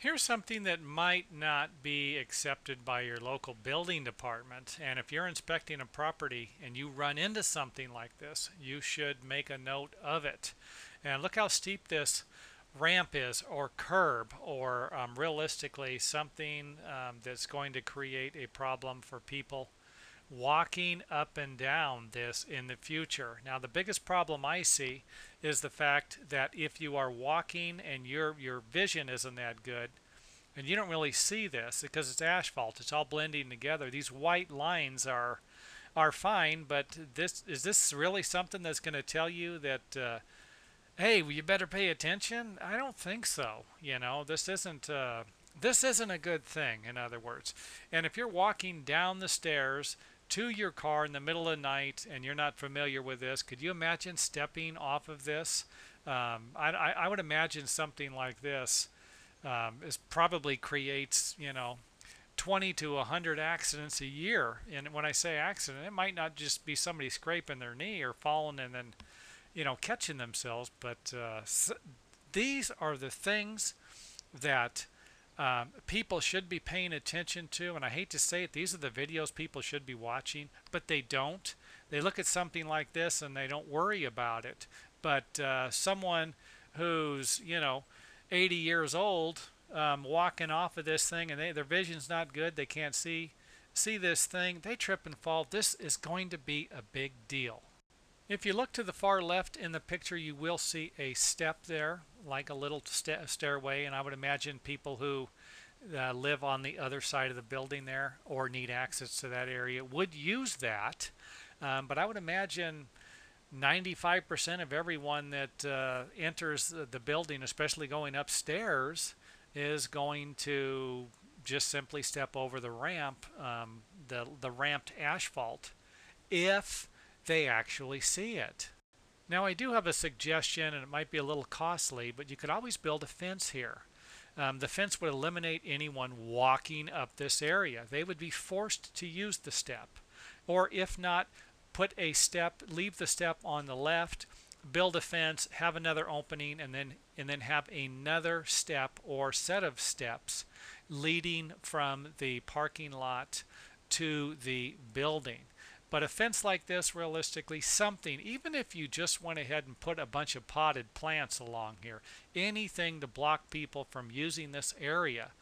Here's something that might not be accepted by your local building department. And if you're inspecting a property and you run into something like this, you should make a note of it. And look how steep this ramp is, or curb, or realistically something that's going to create a problem for people walking up and down this in the future. Now, the biggest problem I see is the fact that if you are walking and your vision isn't that good, and you don't really see this because it's asphalt, it's all blending together. These white lines are fine, but this really something that's going to tell you that hey, well, you better pay attention? I don't think so. This isn't a good thing, in other words. And if you're walking down the stairs to your car in the middle of the night and you're not familiar with this, could you imagine stepping off of this? I would imagine something like this is probably creates, 20 to 100 accidents a year. And when I say accident, it might not just be somebody scraping their knee or falling and then, catching themselves, but these are the things that people should be paying attention to. And I hate to say it, these are the videos people should be watching, but they don't. They look at something like this and they don't worry about it. But someone who's, 80 years old, walking off of this thing, and their vision's not good, they can't see this thing, they trip and fall. This is going to be a big deal. If you look to the far left in the picture, you will see a step there, like a little stairway, and I would imagine people who live on the other side of the building there or need access to that area would use that. But I would imagine 95% of everyone that enters the building, especially going upstairs, is going to just simply step over the ramp, the ramped asphalt, if they actually see it. Now, I do have a suggestion, and it might be a little costly, but you could always build a fence here. The fence would eliminate anyone walking up this area. They would be forced to use the step. Or if not, put a step, leave the step on the left, build a fence, have another opening, and then have another step or set of steps leading from the parking lot to the building. But a fence like this, realistically, something, even if you just went ahead and put a bunch of potted plants along here, anything to block people from using this area.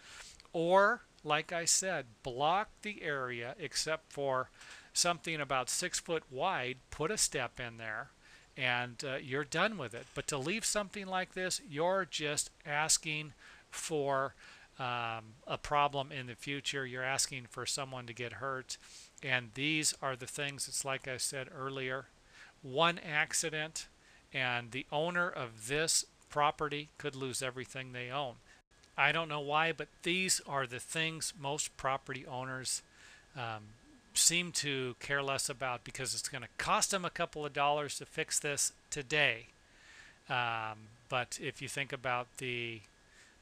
Or, like I said, block the area except for something about 6 foot wide, put a step in there, and you're done with it. But to leave something like this, you're just asking for a problem in the future. You're asking for someone to get hurt. And these are the things, it's like I said earlier, one accident and the owner of this property could lose everything they own. I don't know why, but these are the things most property owners um, seem to care less about, because it's going to cost them a couple of dollars to fix this today. But if you think about the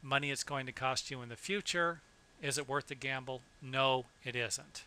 money it's going to cost you in the future, is it worth the gamble? No, it isn't.